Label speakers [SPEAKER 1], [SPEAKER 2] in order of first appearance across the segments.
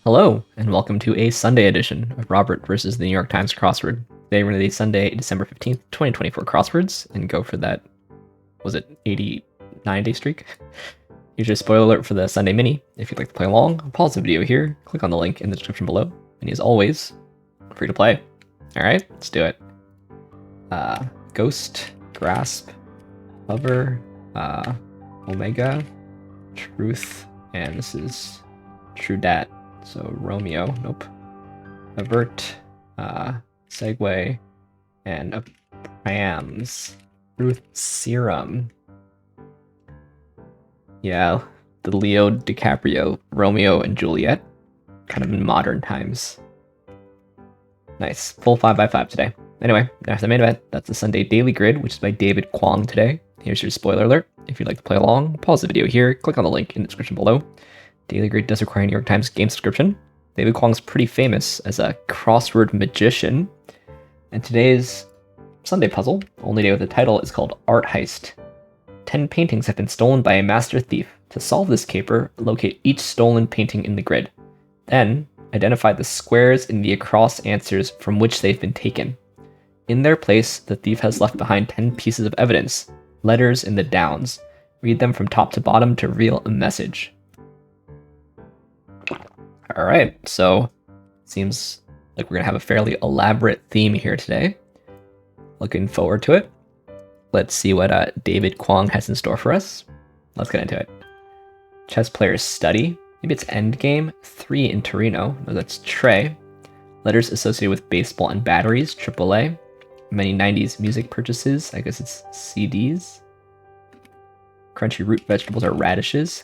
[SPEAKER 1] Hello, and welcome to a Sunday edition of Robert versus the New York Times Crossword. Today we're going to do the Sunday, December 15th, 2024 crosswords and go for that, was it 89-day streak? Here's your spoiler alert for the Sunday mini. If you'd like to play along, pause the video here, click on the link in the description below, and as always, free to play. Alright, let's do it. Ghost, Grasp, Hover, Omega, Truth, and this is True Dat. So Romeo, nope. Avert, Segway, and a Prams. Truth Serum. Yeah, the Leo DiCaprio, Romeo and Juliet. Kind of in modern times. Nice. Full 5x5 today. Anyway, after the main event, that's the Sunday Daily Grid, which is by David Kwong today. Here's your spoiler alert. If you'd like to play along, pause the video here, click on the link in the description below. Daily Grid does require a New York Times game subscription. David Kwong's pretty famous as a crossword magician. And today's Sunday puzzle, only day with the title, is called Art Heist. 10 paintings have been stolen by a master thief. To solve this caper, locate each stolen painting in the grid. Then, identify the squares in the across answers from which they've been taken. In their place, the thief has left behind 10 pieces of evidence, letters in the downs. Read them from top to bottom to reveal a message. Alright, so seems like we're going to have a fairly elaborate theme here today. Looking forward to it. Let's see what David Kwong has in store for us. Let's get into it. Chess players study. Maybe it's endgame. 3 in Torino. No, that's Trey. Letters associated with baseball and batteries. AAA. Many 90s music purchases. I guess it's CDs. Crunchy root vegetables are radishes.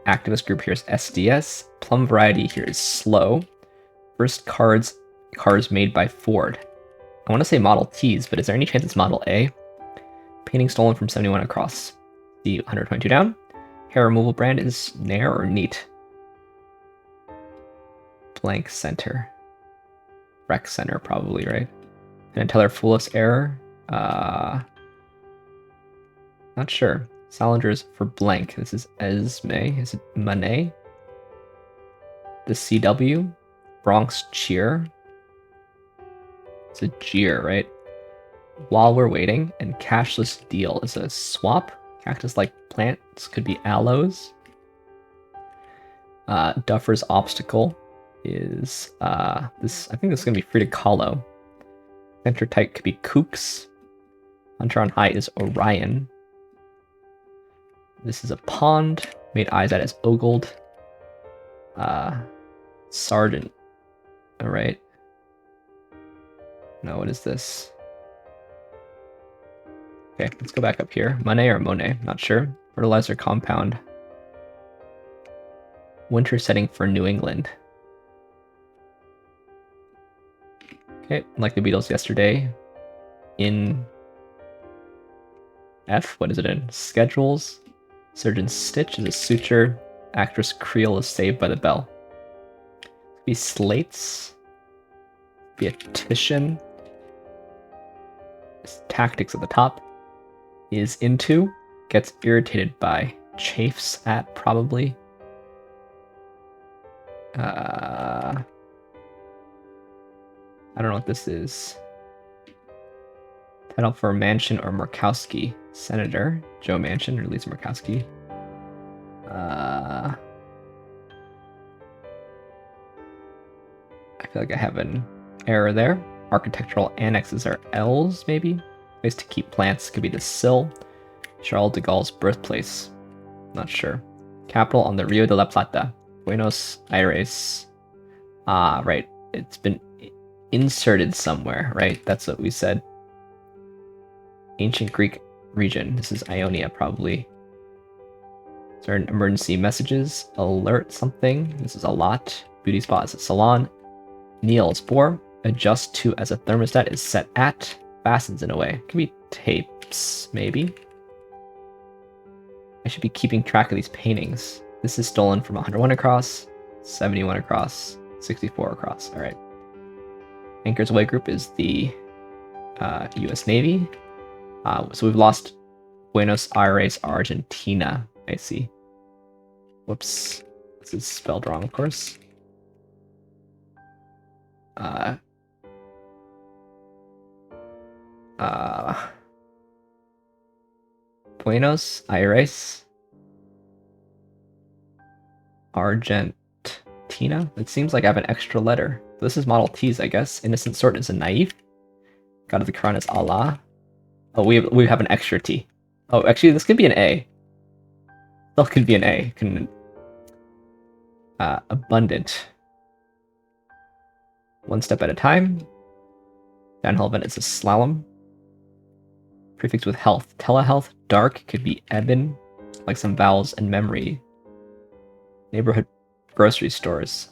[SPEAKER 1] Activist group here is SDS. Plum variety here is slow. First cars made by Ford. I want to say Model Ts, but is there any chance it's Model A? Painting stolen from 71 across. The 122 down. Hair removal brand is Nair or Neat. Blank center. Rec center probably, right? And tell her fool's error. Not sure. Salinger's for blank. This is Esme. Is it Monet? The CW. Bronx Cheer. It's a jeer, right? While we're waiting. And cashless deal is a swap. Cactus-like plants could be aloes. Duffer's obstacle is this. I think this is gonna be free to Kahlo. Center tight could be Kooks. Hunter on high is Orion. This is a pond. Made eyes at as ogled. Sergeant. Alright. No, what is this? Okay, let's go back up here. Monet or Monet, not sure. Fertilizer compound. Winter setting for New England. Okay, like the Beatles yesterday. In F, what is it in? Schedules. Surgeon's stitch is a suture. Actress Creel is saved by the bell. Could be slates. Be a Titian. Tactics at the top. Is into. Gets irritated by. Chafes at, probably. I don't know what this is. Title for Manchin or Murkowski. Senator Joe Manchin or Lisa Murkowski. I feel like I have an error there. Architectural annexes are L's, maybe? Place to keep plants could be the Sill. Charles de Gaulle's birthplace. Not sure. Capital on the Rio de la Plata. Buenos Aires. Right. It's been inserted somewhere, right? That's what we said. Ancient Greek region. This is Ionia, probably. Certain emergency messages. Alert something. This is a lot. Beauty spot is a salon. Kneel is 4. Adjust to as a thermostat is set at. Fastens in a way. Could be tapes, maybe. I should be keeping track of these paintings. This is stolen from 101 across, 71 across, 64 across. All right. Anchor's Way Group is the U.S. Navy. So we've lost Buenos Aires, Argentina. I see. Whoops. This is spelled wrong, of course. Uh, Buenos Aires, Argentina. It seems like I have an extra letter. This is Model T's, I guess. Innocent Sort is a naive. God of the Quran is Allah. Oh, we have an extra T. Oh, actually, this could be an A. Still could be an A. Abundant. One step at a time. Downhill event is a slalom. Prefix with health. Telehealth. Dark could be ebon. Like some vowels and memory. Neighborhood grocery stores.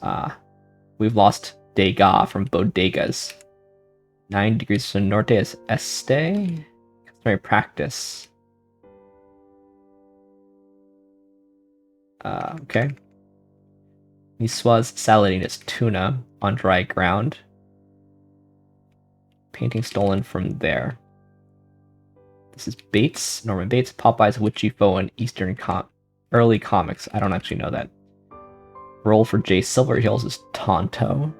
[SPEAKER 1] We've lost Dega from bodegas. 9 degrees to norte is este. Customary practice. Okay. Niswa's saladine is tuna on dry ground. Painting stolen from there. This is Bates, Norman Bates, Popeye's Witchy Foe in Eastern early comics. I don't actually know that. Roll for J Silverheels is Tonto.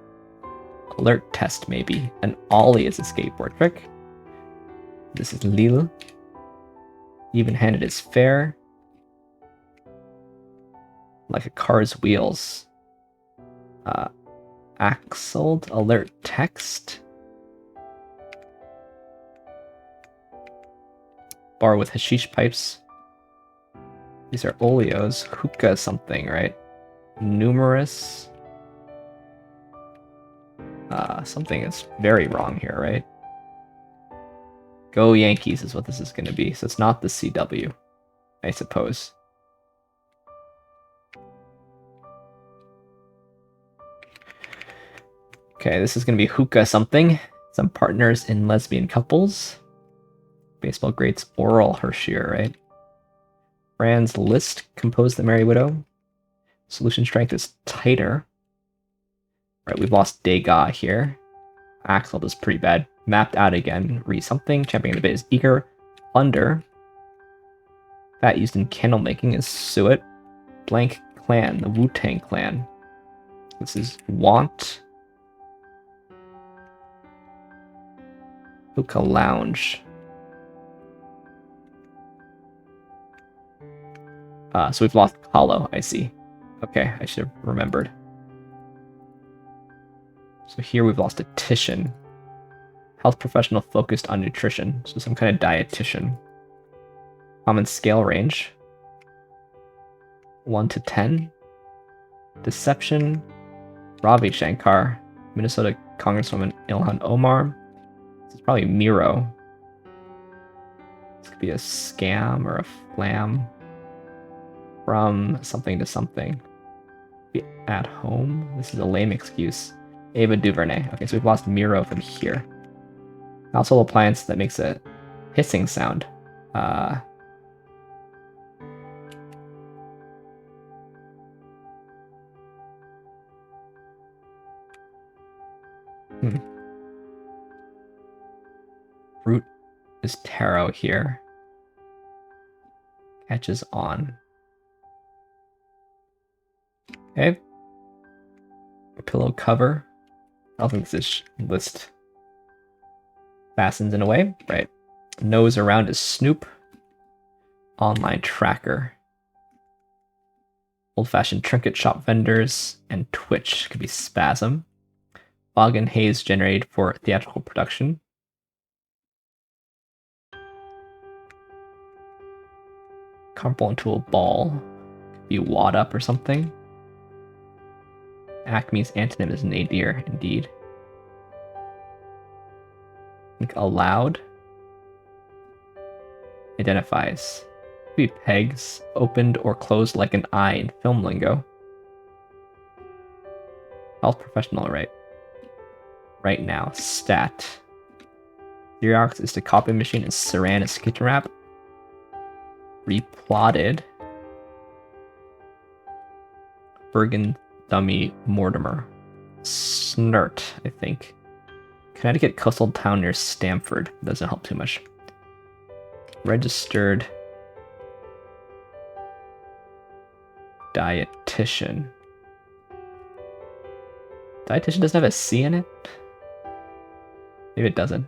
[SPEAKER 1] Alert test, maybe. An ollie is a skateboard trick. This is Lille. Even-handed is fair. Like a car's wheels. Axled. Alert text. Bar with hashish pipes. These are oleos. Hookah something, right? Numerous. Something is very wrong here, right? Go Yankees is what this is going to be. So it's not the CW, I suppose. Okay, this is going to be hookah something. Some partners in lesbian couples. Baseball greats Oral Hershier, right? Franz Liszt composed The Merry Widow. Solution strength is tighter. Right, we've lost Degas here. Axel is pretty bad. Mapped out again. Re something. Champion of the bit is eager. Under. Fat used in candle making is suet. Blank clan, the Wu-Tang clan. This is want. Hookah lounge. So we've lost hollow, I see. Okay, I should have remembered. So here we've lost a titian. Health professional focused on nutrition. So some kind of dietitian. Common scale range. 1 to 10. Deception. Ravi Shankar. Minnesota Congresswoman Ilhan Omar. This is probably Miro. This could be a scam or a flam. From something to something. Be at home. This is a lame excuse. Ava DuVernay. Okay, so we've lost Miro from here. Household appliance that makes a hissing sound. Root is taro here. Catches on. Okay. A pillow cover. I don't think this list fastens in a way. Right. Nose around is Snoop. Online tracker. Old-fashioned trinket shop vendors and Twitch could be Spasm. Fog and haze generated for theatrical production. Comparable into a ball. Could be wad up or something. Acme's antonym is nadir, indeed. I think allowed. Identifies. Could be pegs, opened or closed like an eye in film lingo. Health professional, right? Right now. Stat. Xerox is the copy machine and Saran is kitchen wrap. Replotted. Bergen dummy Mortimer. Snert, I think. Connecticut coastal town near Stamford. Doesn't help too much. Registered dietitian. Dietitian doesn't have a C in it? Maybe it doesn't.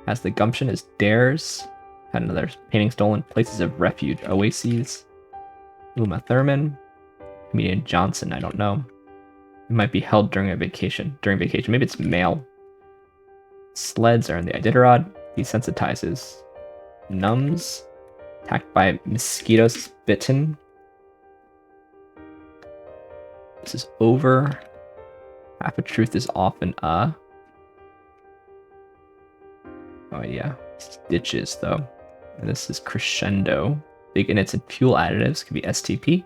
[SPEAKER 1] Has the gumption is dares. Had another painting stolen. Places of refuge. Oases. Uma Thurman. Comedian Johnson, I don't know. It might be held during a vacation. During vacation. Maybe it's male. Sleds are in the Iditarod. Desensitizes. Numbs. Attacked by mosquitoes. Bitten. This is over. Half a truth is often a. Oh yeah. Stitches though. And this is crescendo. Big in its fuel additives could be STP.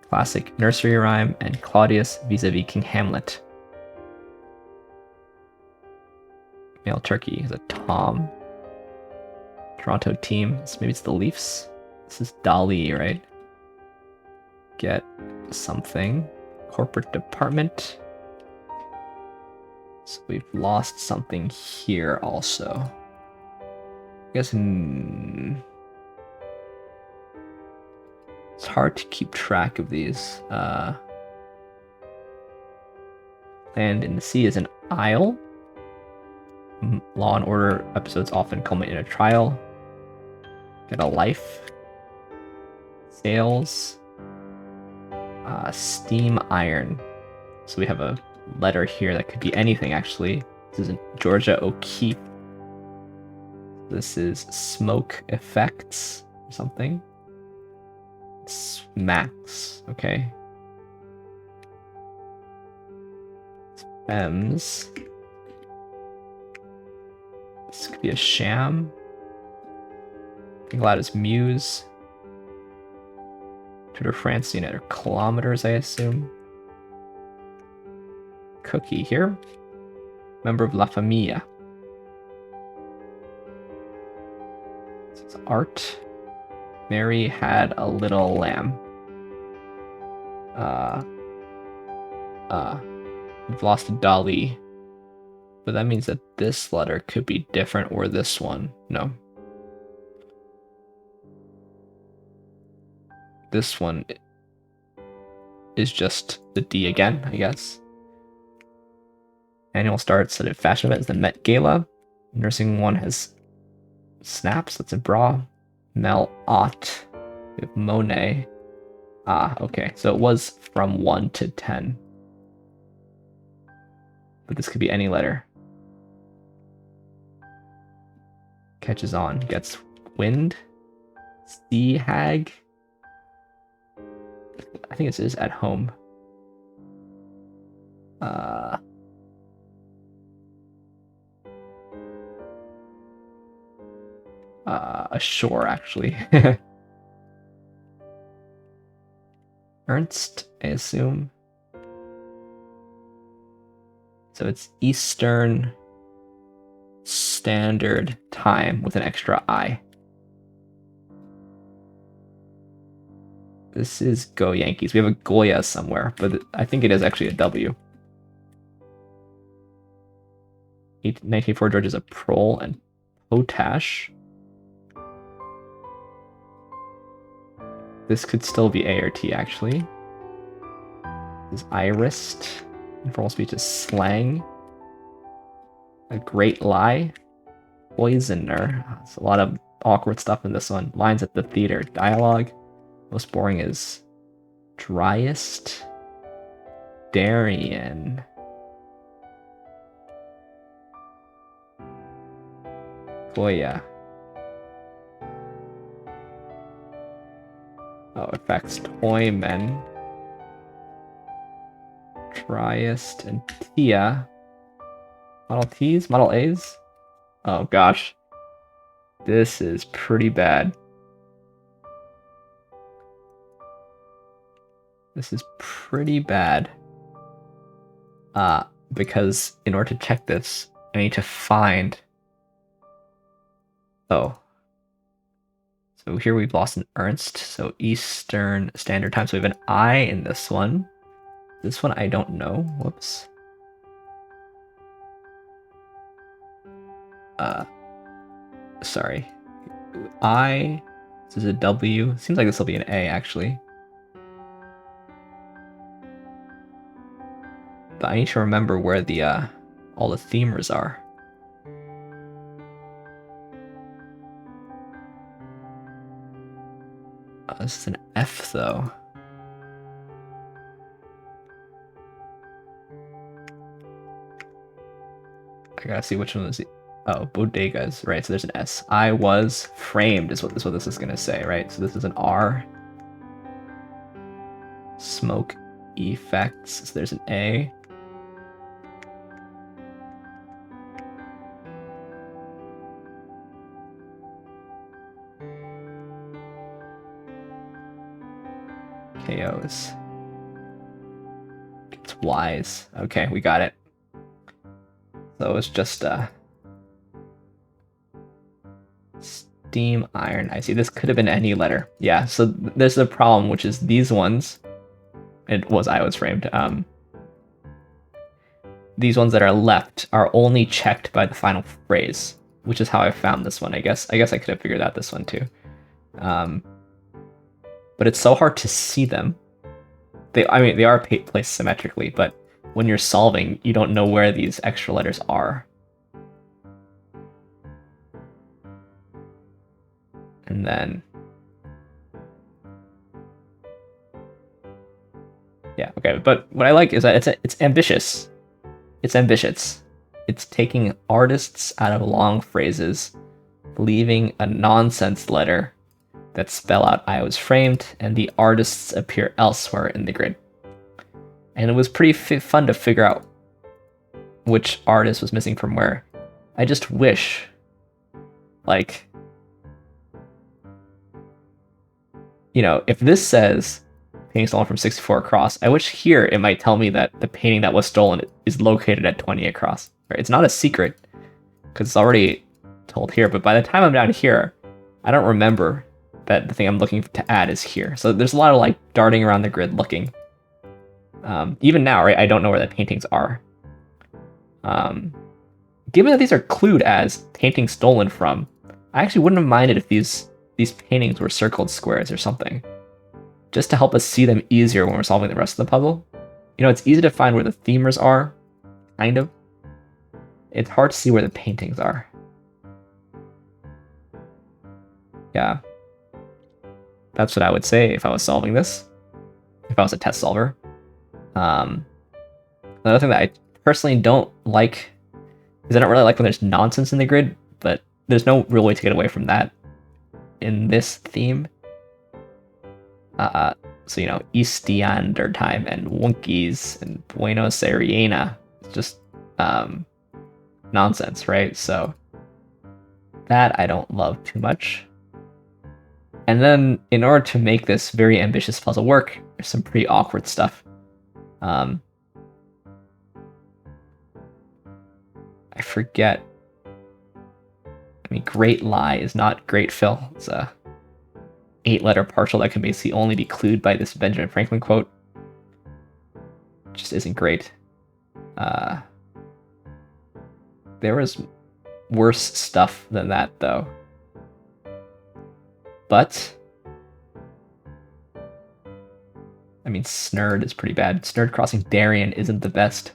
[SPEAKER 1] Classic nursery rhyme and Claudius vis-a-vis King Hamlet. Male turkey is a Tom. Toronto team. So maybe it's the Leafs. This is Dali, right? Get something. Corporate department. So we've lost something here also. I guess it's hard to keep track of these. Land in the sea is an isle. Law and Order episodes often culminate in a trial. Get a life. Sails. Steam iron. So we have a letter here that could be anything actually. This is Georgia O'Keeffe. This is smoke effects or something. Smacks, okay. M's. This could be a sham. Think aloud is muse. Tour de France unit or kilometers, I assume. Cookie here. Member of La Familia. This is art. Mary had a little lamb. We've lost a Dali. But that means that this letter could be different or this one. No. This one is just the D again, I guess. Annual starts at a fashion event is the Met Gala. Nursing one has snaps, that's a bra. Mel Ott. We have Monet. Ah, okay. So it was from 1 to 10. But this could be any letter. Catches on. Gets wind. Sea hag. I think it is at home. Ashore, actually. Ernst, I assume. So it's Eastern Standard Time with an extra I. This is Go Yankees. We have a Goya somewhere, but I think it is actually a W. 1904 George is a prole and potash. This could still be A or T, actually. This is irist. Informal speech is slang. A great lie. Poisoner. There's a lot of awkward stuff in this one. Lines at the theater. Dialogue. Most boring is driest. Darien. Goya. Oh, effects. Toymen. Triest and Tia. Model T's? Model A's? Oh gosh. This is pretty bad. This is pretty bad. Because in order to check this, I need to find... Oh. So here we've lost an Ernst, so Eastern Standard Time. So we have an I in this one. This one I don't know. Whoops. Sorry. This is a W. Seems like this will be an A, actually. But I need to remember where the all the themers are. This is an F though. I gotta see which one is. Oh, bodegas, right? So there's an S. I was framed is what this is gonna say, right? So this is an R. Smoke effects. So there's an A. KOs. It's Y's. Okay, we got it. So it's just steam, iron. I see. This could have been any letter. Yeah. So there's the problem, which is these ones. It was I was framed. These ones that are left are only checked by the final phrase, which is how I found this one. I guess I could have figured out this one too. But it's so hard to see them. They are placed symmetrically, but when you're solving, you don't know where these extra letters are. And then, yeah, okay. But what I like is that it's ambitious. It's ambitious. It's taking artists out of long phrases, leaving a nonsense letter that spell out I was framed, and the artists appear elsewhere in the grid. And it was pretty fun to figure out which artist was missing from where. I just wish, like, you know, if this says painting stolen from 64 across, I wish here it might tell me that the painting that was stolen is located at 20 across. Right? It's not a secret, because it's already told here, but by the time I'm down here, I don't remember that the thing I'm looking to add is here. So there's a lot of like darting around the grid looking. Even now, right, I don't know where the paintings are. Given that these are clued as paintings stolen from, I actually wouldn't have minded if these paintings were circled squares or something, just to help us see them easier when we're solving the rest of the puzzle. You know, it's easy to find where the themers are, kind of. It's hard to see where the paintings are. Yeah. That's what I would say if I was solving this, if I was a test solver. Another thing that I personally don't like is I don't really like when there's nonsense in the grid, but there's no real way to get away from that in this theme. So, you know, Eastiander time and Wonkies and Buenos Aires. It's just nonsense, right? So that I don't love too much. And then in order to make this very ambitious puzzle work, there's some pretty awkward stuff. I forget. I mean, great lie is not great fill. It's a 8-letter partial that can basically only be clued by this Benjamin Franklin quote. Just isn't great. There was worse stuff than that, though. But I mean, Snurd is pretty bad. Snurd crossing Darien isn't the best.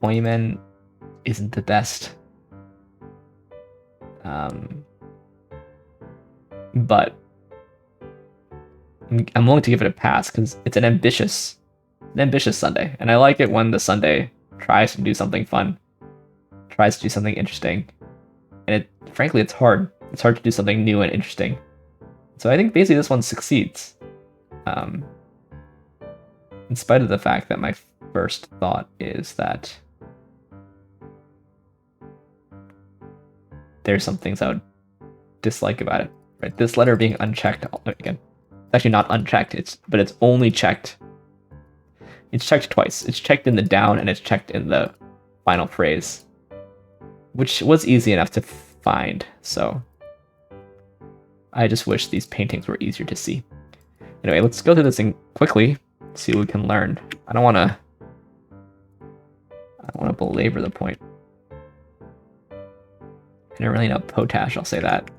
[SPEAKER 1] Toyman isn't the best. But I'm willing to give it a pass because it's an ambitious Sunday, and I like it when the Sunday tries to do something fun, tries to do something interesting, and frankly, it's hard. It's hard to do something new and interesting. So I think basically this one succeeds. In spite of the fact that my first thought is that there's some things I would dislike about it. Right, this letter being unchecked again. It's actually not unchecked. But it's only checked. It's checked twice. It's checked in the down and it's checked in the final phrase, which was easy enough to find. So I just wish these paintings were easier to see. Anyway, let's go through this thing quickly. See what we can learn. I don't want to belabor the point. I don't really know potash, I'll say that.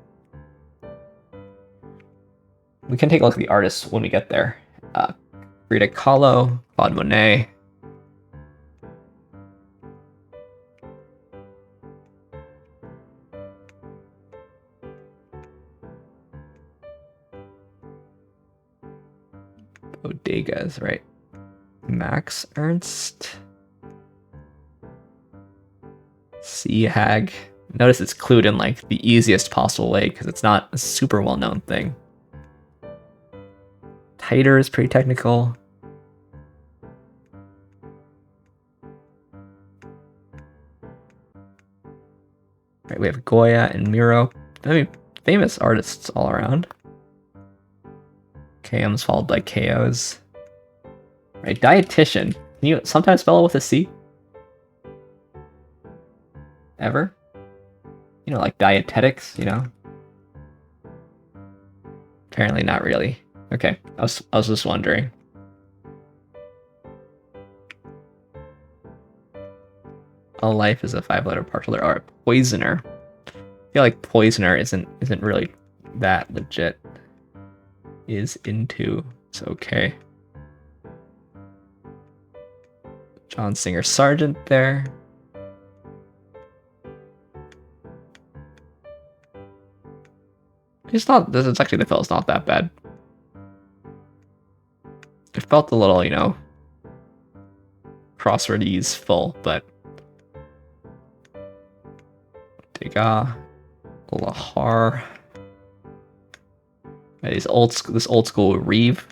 [SPEAKER 1] We can take a look at the artists when we get there. Frida Kahlo, Claude Monet, Bodegas, right? Max Ernst. Sea Hag. Notice it's clued in like the easiest possible way because it's not a super well-known thing. Titer is pretty technical. Right, we have Goya and Miro. I mean, famous artists all around. KM's followed by KOs. Right, dietitian. Can you sometimes spell it with a C? Ever? You know, like dietetics, you know? Apparently not really. Okay, I was just wondering. A life is a 5-letter partial letter R. Poisoner. I feel like poisoner isn't really that legit. Is into. It's okay. John Singer Sargent there. It's not. This is actually the fell's not that bad. It felt a little, you know, crossword-ese full, but Degas, Lahar. This old school Reeve.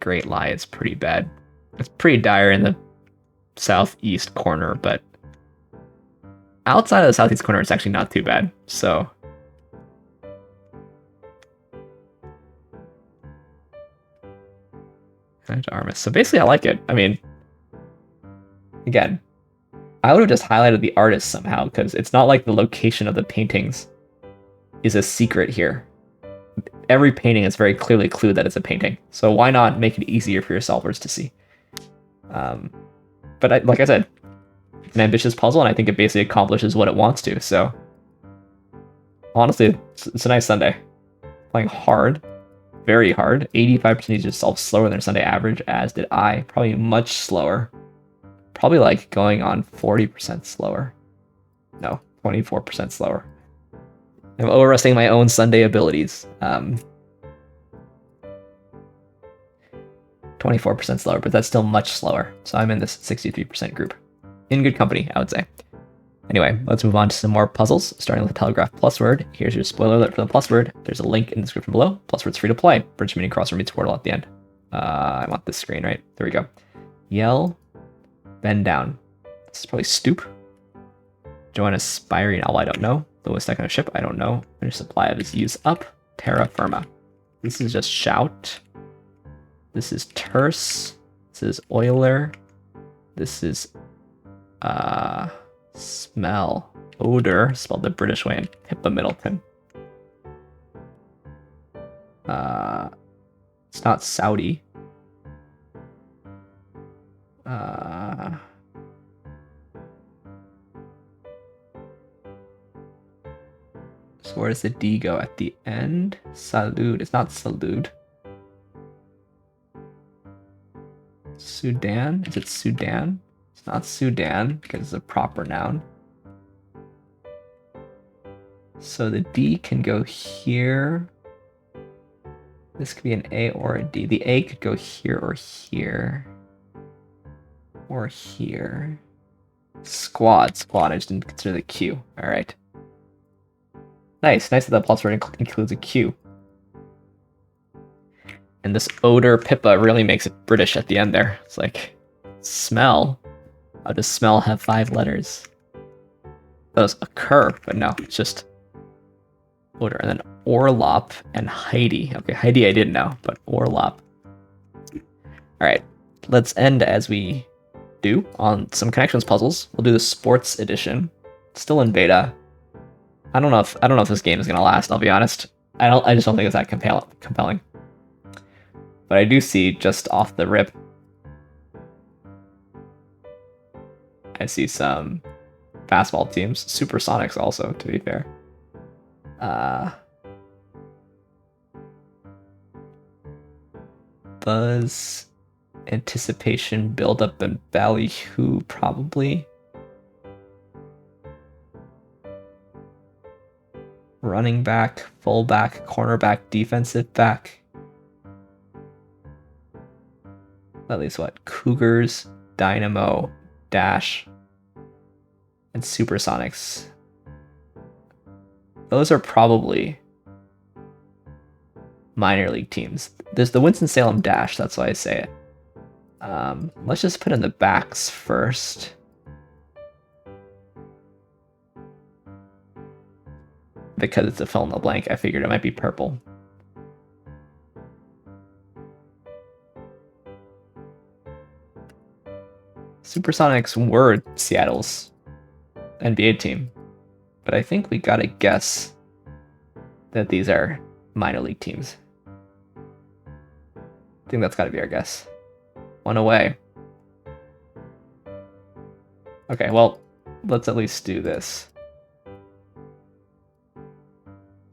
[SPEAKER 1] Great Lie is pretty bad. It's pretty dire in the southeast corner, but outside of the southeast corner, it's actually not too bad. So. Armis. So basically, I like it. I mean, again, I would have just highlighted the artist somehow because it's not like the location of the paintings is a secret here. Every painting is very clearly clued that it's a painting. So why not make it easier for your solvers to see? But like I said, an ambitious puzzle, and I think it basically accomplishes what it wants to. So honestly, it's a nice Sunday. Playing hard. Very hard. 85% easier to solve slower than Sunday average, as did I. Probably much slower. Probably like going on 40% slower. No, 24% slower. I'm overestimating my own Sunday abilities. 24% slower, but that's still much slower. So I'm in this 63% group. In good company, I would say. Anyway, let's move on to some more puzzles, starting with Telegraph PlusWord. Here's your spoiler alert for the PlusWord. There's a link in the description below. PlusWord's free to play. Bridge Mini Crossword meets Wordle at the end. I want this screen, right? There we go. Yell, bend down. This is probably stoop. Join aspiring ally, I don't know. Lowest deck on a ship, I don't know. Finish supply of his use up. Terra firma. This is just shout. This is terse. This is oiler. This is smell. Odor, spelled the British way, and Pippa Middleton. It's not Saudi. So where does the D go at the end? Salud. It's not salud. Sudan? Is it Sudan? It's not Sudan because it's a proper noun. So the D can go here. This could be an A or a D. The A could go here or here. Or here. Squad. I just didn't consider the Q. Alright. Nice that the PlusWord includes a Q. And this odor Pippa really makes it British at the end there. It's like, smell. How does smell have 5 letters? Those occur, but no, it's just odor. And then Orlop and Heidi. Okay, Heidi I didn't know, but Orlop. Alright, let's end as we do on some connections puzzles. We'll do the sports edition. Still in beta. I don't know if this game is gonna last, I'll be honest. I just don't think it's that compelling. But I do see just off the rip, I see some fastball teams, Supersonics also, to be fair. Buzz, Anticipation, Build Up, and Ballyhoo, probably. running back, fullback, cornerback, defensive back. At least what? Cougars, Dynamo, Dash, and Supersonics. Those are probably minor league teams. There's the Winston-Salem Dash, that's why I say it. Let's just put in the backs first. Because it's a fill in the blank, I figured it might be purple. Supersonics were Seattle's NBA team, but I think we gotta guess that these are minor league teams. I think that's gotta be our guess. One away. Okay, well, let's at least do this.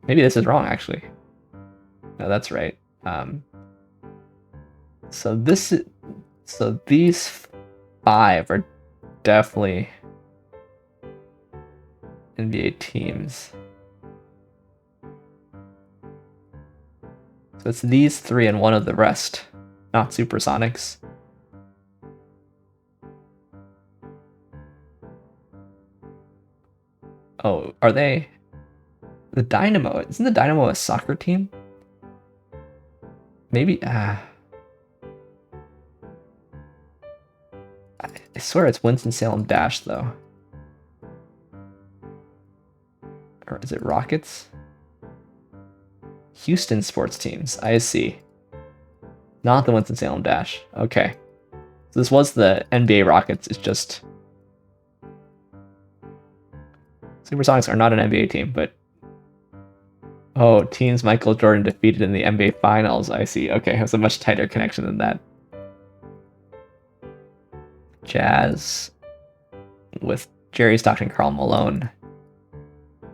[SPEAKER 1] Maybe this is wrong, actually. No, that's right. So these 5 are definitely NBA teams. So it's these 3 and one of the rest, not Supersonics. Oh, are they? The Dynamo. Isn't the Dynamo a soccer team? Maybe. I swear it's Winston-Salem Dash, though. Or is it Rockets? Houston sports teams. I see. Not the Winston-Salem Dash. Okay. So this was the NBA Rockets. It's just... Supersonics are not an NBA team, but... Oh, teams Michael Jordan defeated in the NBA Finals. I see. Okay, it was a much tighter connection than that. Jazz with Jerry Stockton, Karl Malone.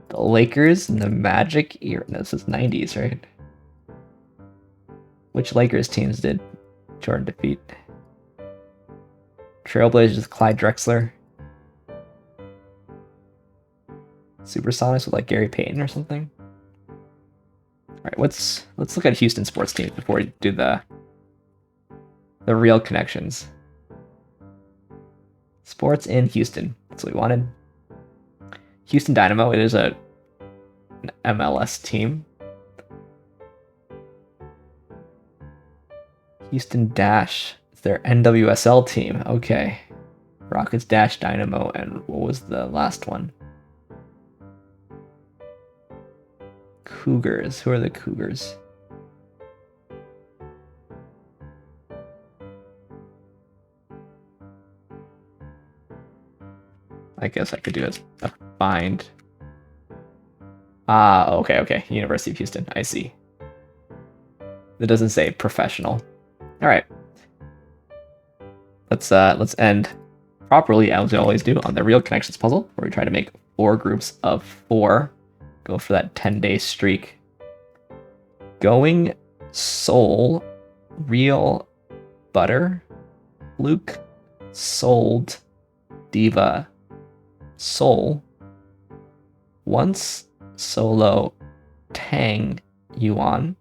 [SPEAKER 1] The Lakers and the Magic era. No, this is 90s, right? Which Lakers teams did Jordan defeat? Trailblazers, Clyde Drexler. Supersonics with like Gary Payton or something. All right, let's look at Houston sports teams before we do the real connections. Sports in Houston. That's what we wanted. Houston Dynamo. It is an MLS team. Houston Dash. It's their NWSL team. Okay. Rockets, Dash, Dynamo, and what was the last one? Cougars. Who are the Cougars? I guess I could do a find. Ah, okay. University of Houston. I see. It doesn't say professional. All right. Let's end properly, as we always do, on the real connections puzzle, where we try to make 4 groups of 4. Go for that 10-day streak. Going Soul, Real, Butter, Luke, Sold, Diva, Soul, Once, Solo, Tang, Yuan,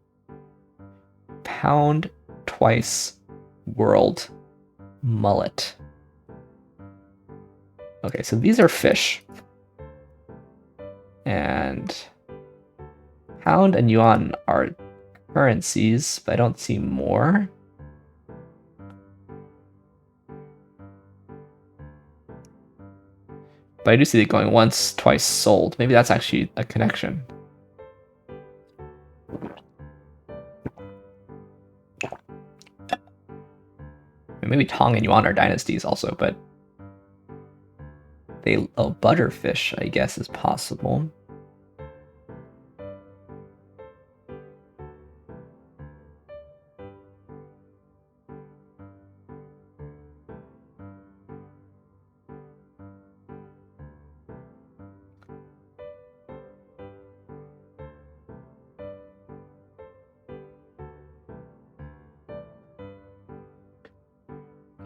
[SPEAKER 1] Pound, Twice, World, Mullet. Okay, so these are fish. And Pound and Yuan are currencies, but I don't see more. But I do see it going once, twice, sold. Maybe that's actually a connection. And maybe Tong and Yuan are dynasties also, but butterfish, I guess, is possible.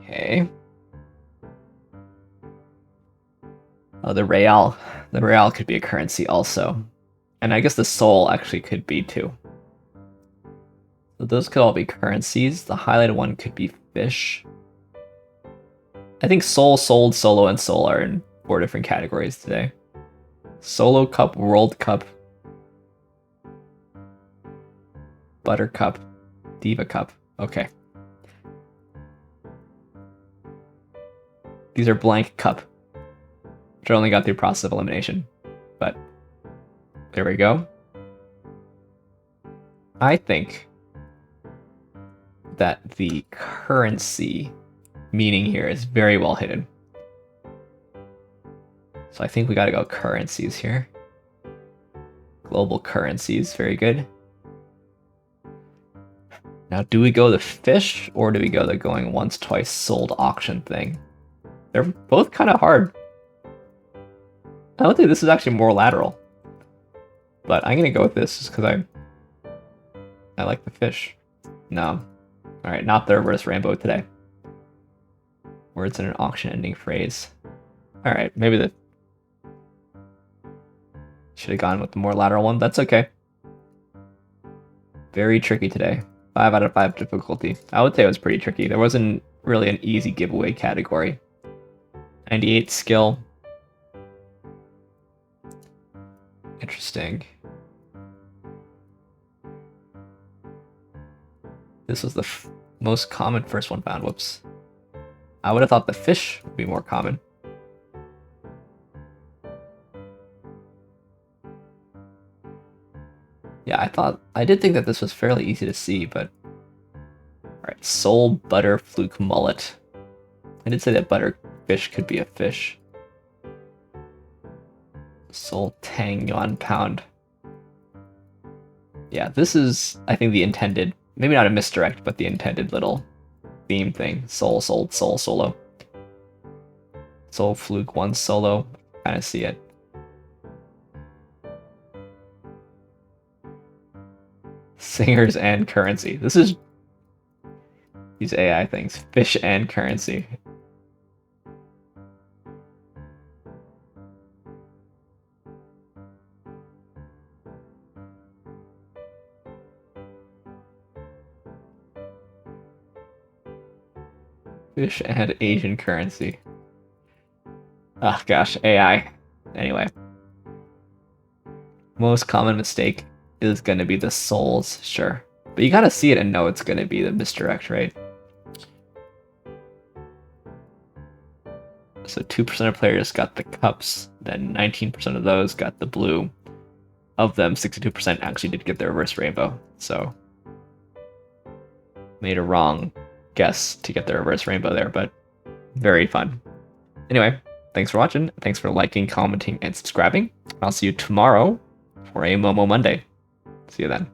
[SPEAKER 1] Okay. Oh, the real. The real could be a currency also. And I guess the soul actually could be too. So those could all be currencies. The highlighted one could be fish. I think soul, sold, solo, and soul are in 4 different categories today. Solo Cup, World Cup, Buttercup, Diva Cup. Okay. These are blank cup, which I only got through process of elimination. But there we go. I think that the currency meaning here is very well hidden. So I think we gotta go currencies here. Global currencies, very good. Now, do we go the fish or do we go the going once, twice sold auction thing? They're both kind of hard. I don't think this is actually more lateral. But I'm gonna go with this just because I like the fish. No. Alright, not the reverse rainbow today. Words in an auction ending phrase. Alright, maybe the... Should have gone with the more lateral one. That's okay. Very tricky today. 5 out of 5 difficulty. I would say it was pretty tricky. There wasn't really an easy giveaway category. 98 skill. Interesting. This was the most common first one found. Whoops. I would have thought the fish would be more common. Yeah, I did think that this was fairly easy to see, but... Alright, soul, butter, fluke, mullet. I did say that butterfish could be a fish. Soul, tang, yuan, pound. Yeah, this is, I think, the intended, maybe not a misdirect, but the intended little theme thing. Soul, sold, soul, solo. Soul, fluke, one, solo. Kind of see it. Singers and currency. This is these AI things. Fish and currency. Fish and Asian currency. Oh gosh, AI. Anyway. Most common mistake is going to be the souls, sure. But you gotta see it and know it's going to be the misdirect, right? So 2% of players got the cups, then 19% of those got the blue. Of them, 62% actually did get the reverse rainbow. So made a wrong guess to get the reverse rainbow there, but very fun. Anyway, thanks for watching. Thanks for liking, commenting, and subscribing. I'll see you tomorrow for a Momo Monday. See you then.